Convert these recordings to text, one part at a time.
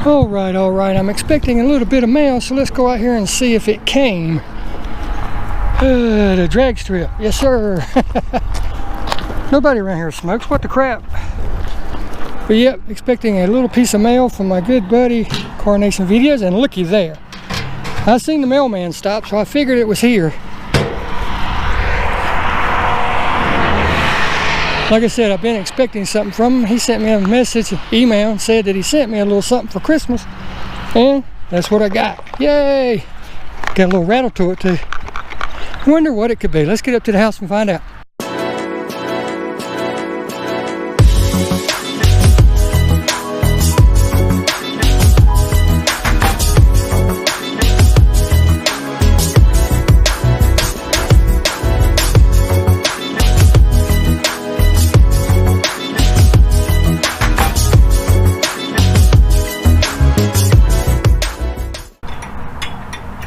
All right. I'm expecting a little bit of mail, so let's go out here and see if it came. The drag strip. Yes, sir. Nobody around here smokes. What the crap? But yep, expecting a little piece of mail from my good buddy Coronation Videos, and looky there. I seen the mailman stop, so I figured it was here. Like I said, I've been expecting something from him. He sent me a message, email, and said that he sent me a little something for Christmas. And that's what I got. Yay! Got a little rattle to it too. Wonder what it could be. Let's get up to the house and find out.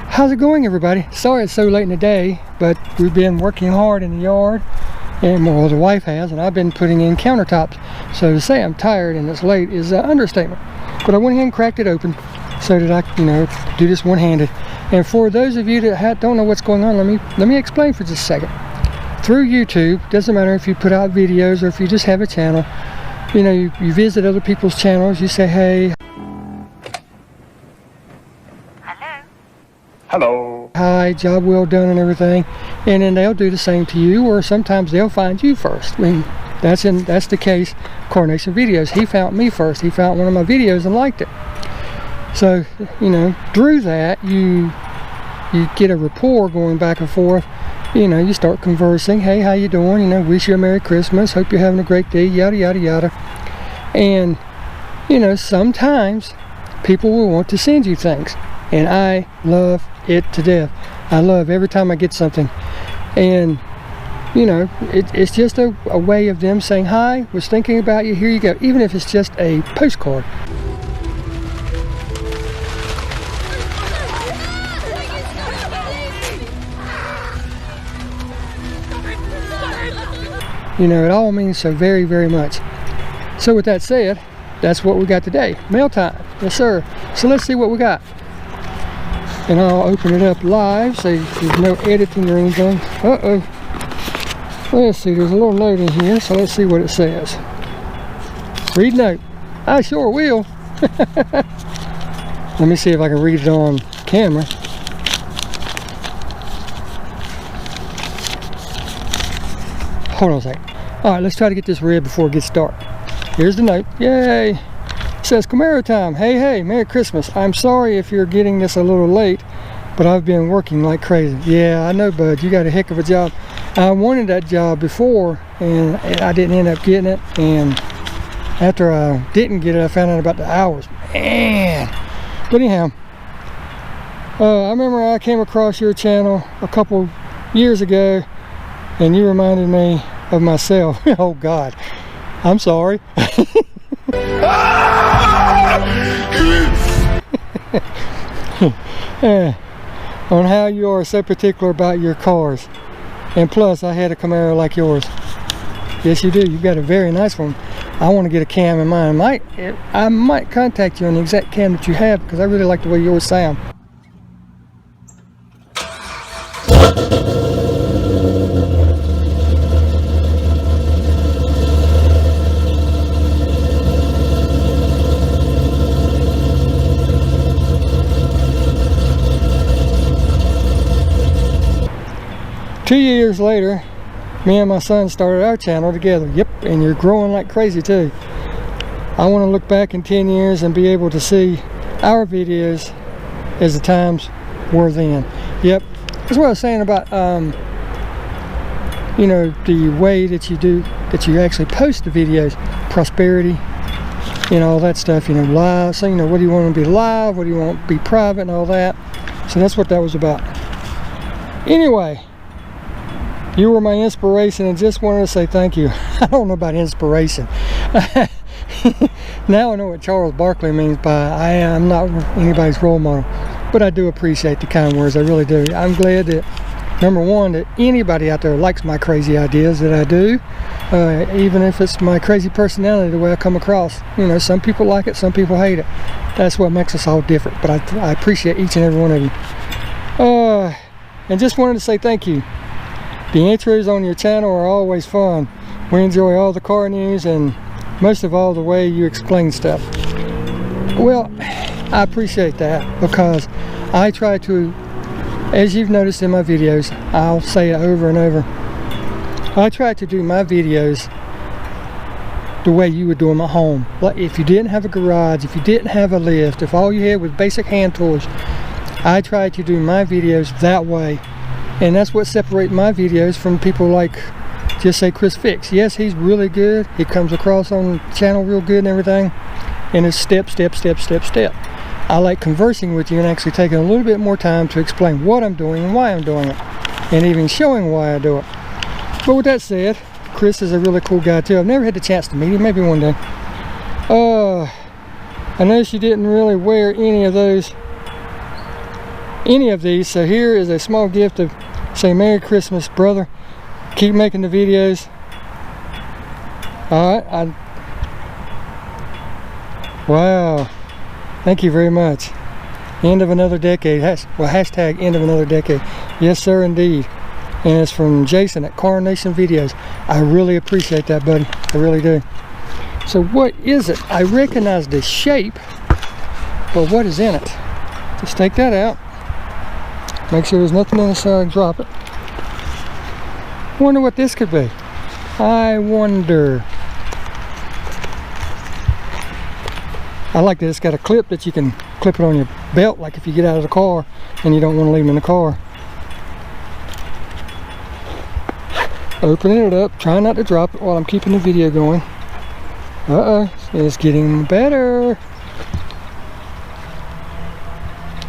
How's it going, everybody? Sorry it's so late in the day, but we've been working hard in the yard, and well, the wife has, and I've been putting in countertops. So to say I'm tired and it's late is an understatement. But I went ahead and cracked it open so that I can, do this one-handed. And for those of you that don't know what's going on, let me explain for just a second. Through YouTube, doesn't matter if you put out videos or if you just have a channel, you visit other people's channels, you say, hey, hello. Hi, job well done and everything, and then they'll do the same to you, or sometimes they'll find you first. That's the case. Coronation Videos, he found me first. He found one of my videos and liked it. So through that you get a rapport going back and forth. You start conversing. Hey, how you doing? Wish you a Merry Christmas, hope you're having a great day, yada yada yada. And sometimes people will want to send you things, and I love it to death. I love every time I get something, and it's just a way of them saying, hi, was thinking about you, here you go, even if it's just a postcard. It all means so very, very much. So with that said, that's what we got today. Mail time. Yes, sir. So let's see what we got. And I'll open it up live so there's no editing or anything. Let's see, there's a little note in here, so let's see what it says. Read note. I sure will. Let me see if I can read it on camera. Hold on a second. Alright, let's try to get this read before it gets dark. Here's the note. Yay! It says, Camaro time. Hey, Merry Christmas. I'm sorry if you're getting this a little late, but I've been working like crazy. Yeah, I know, bud. You got a heck of a job. I wanted that job before, and I didn't end up getting it. And after I didn't get it, I found out about the hours. Man. But anyhow, I remember I came across your channel a couple years ago, and you reminded me of myself. Oh, God. I'm sorry. On how you are so particular about your cars, and plus I had a Camaro like yours. Yes, you do. You've got a very nice one. I want to get a cam in mine. I might contact you on the exact cam that you have, because I really like the way yours sound. 2 years later, me and my son started our channel together. Yep, and you're growing like crazy too. I want to look back in 10 years and be able to see our videos as the times were then. Yep, that's what I was saying about the way that you actually post the videos, prosperity and all that stuff, live. So what do you want to be live, what do you want to be private, and all that. So that's what that was about. Anyway, you were my inspiration, and just wanted to say thank you. I don't know about inspiration. Now I know what Charles Barkley means by I am not anybody's role model, but I do appreciate the kind words. I really do. I'm glad that number one, that anybody out there likes my crazy ideas that I do, even if it's my crazy personality, the way I come across. You know, some people like it, some people hate it. That's what makes us all different. But I appreciate each and every one of you. And just wanted to say thank you. The intros on your channel are always fun. We enjoy all the car news and most of all the way you explain stuff. Well, I appreciate that, because I try to, as you've noticed in my videos, I'll say it over and over, I try to do my videos the way you would do them at home. Like if you didn't have a garage, if you didn't have a lift, if all you had was basic hand tools, I try to do my videos that way. And that's what separates my videos from people like, just say Chris Fix. Yes, he's really good. He comes across on the channel real good and everything. And it's step, step, step, step, step. I like conversing with you and actually taking a little bit more time to explain what I'm doing and why I'm doing it. And even showing why I do it. But with that said, Chris is a really cool guy too. I've never had the chance to meet him, maybe one day. I noticed you didn't really wear any of these, so here is a small gift of, say, Merry Christmas, brother. Keep making the videos. Alright, wow, thank you very much. End of another decade. Well, hashtag end of another decade. Yes sir, indeed. And it's from Jason at Car Nation Videos. I really appreciate that, buddy. I really do. So what is it? I recognize the shape, but what is in it? Just take that out. Make sure there's nothing inside, drop it. Wonder what this could be. I wonder. I like that it's got a clip that you can clip it on your belt, like if you get out of the car and you don't want to leave them in the car. Opening it up, trying not to drop it while I'm keeping the video going. It's getting better.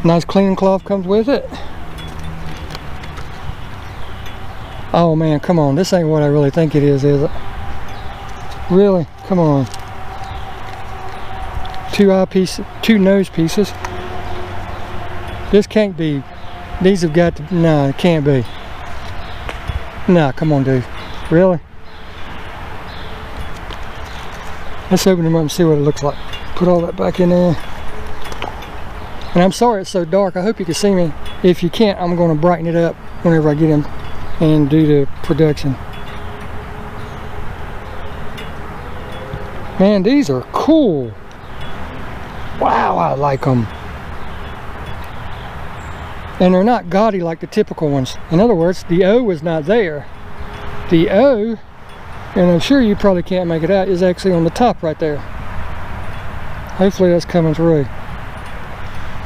Nice cleaning cloth comes with it. Oh man, come on, this ain't what I really think it is it? Really? Come on. Two nose pieces. This can't be. These have got to, no, it can't be. Nah, come on, dude. Really? Let's open them up and see what it looks like. Put all that back in there. And I'm sorry it's so dark. I hope you can see me. If you can't, I'm going to brighten it up whenever I get in and do the production. Man, these are cool. Wow, I like them. And they're not gaudy like the typical ones. In other words, the O is not there. The O, and I'm sure you probably can't make it out, is actually on the top right there. Hopefully that's coming through.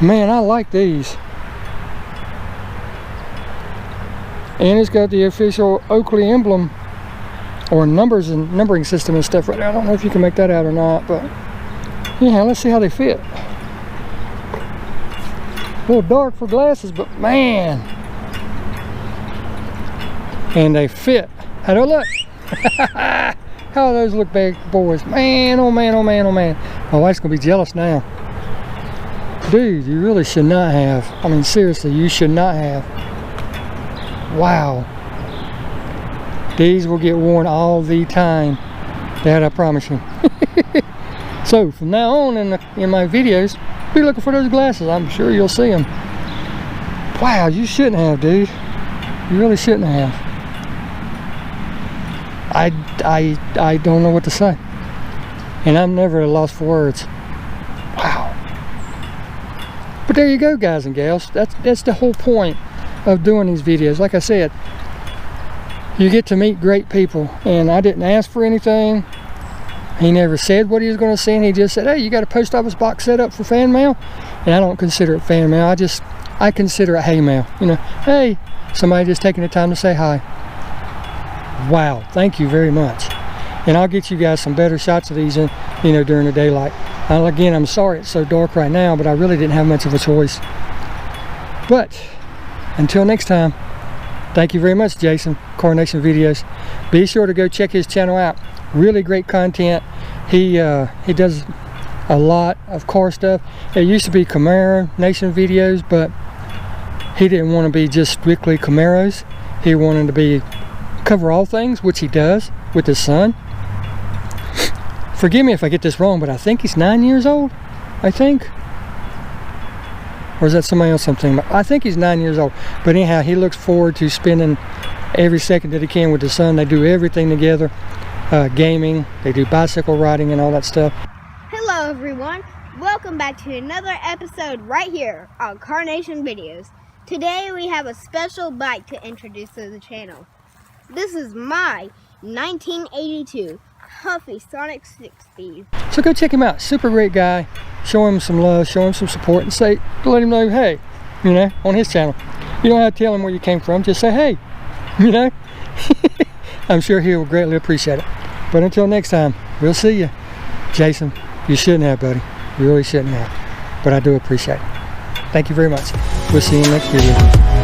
Man, I like these. And it's got the official Oakley emblem or numbers and numbering system and stuff right there. I don't know if you can make that out or not, but yeah, let's see how they fit. A little dark for glasses, but man, and they fit. How do I look? How do those look, big boys? Man, oh man, oh man, oh man. My wife's gonna be jealous now. Dude, you really should not have. I mean, seriously, you should not have. Wow. These will get worn all the time. That I promise you. So from now on in my videos, be looking for those glasses. I'm sure you'll see them. Wow, you shouldn't have, dude. You really shouldn't have. I don't know what to say. And I'm never at a loss for words. Wow. But there you go, guys and gals. That's the whole point of doing these videos. Like I said, you get to meet great people, and I didn't ask for anything. He never said what he was going to send. He just said, hey, you got a post office box set up for fan mail? And I don't consider it fan mail. I consider it hay mail. You know, hey, somebody just taking the time to say hi. Wow, thank you very much. And I'll get you guys some better shots of these, during the daylight. Again, I'm sorry it's so dark right now, but I really didn't have much of a choice. But until next time, thank you very much, Jason, Car Nation Videos. Be sure to go check his channel out. Really great content. He does a lot of car stuff. It used to be Camaro Nation Videos, but He didn't want to be just strictly Camaros. He wanted to be cover all things, which he does with his son. Forgive me if I get this wrong, but I think he's 9 years old. I think. Or is that somebody else I'm thinking about? I think he's 9 years old. But anyhow, he looks forward to spending every second that he can with his son. They do everything together. Gaming, they do bicycle riding and all that stuff. Hello everyone, welcome back to another episode right here on Carnation Videos. Today we have a special bike to introduce to the channel. This is my 1982 Huffy Sonic 6-speed. So go check him out, super great guy. Show him some love, show him some support, and say, let him know, hey, you know, on his channel. You don't have to tell him where you came from, just say, hey, you know. I'm sure he will greatly appreciate it. But until next time, we'll see you. Jason, you shouldn't have, buddy. You really shouldn't have. But I do appreciate it. Thank you very much. We'll see you in the next video.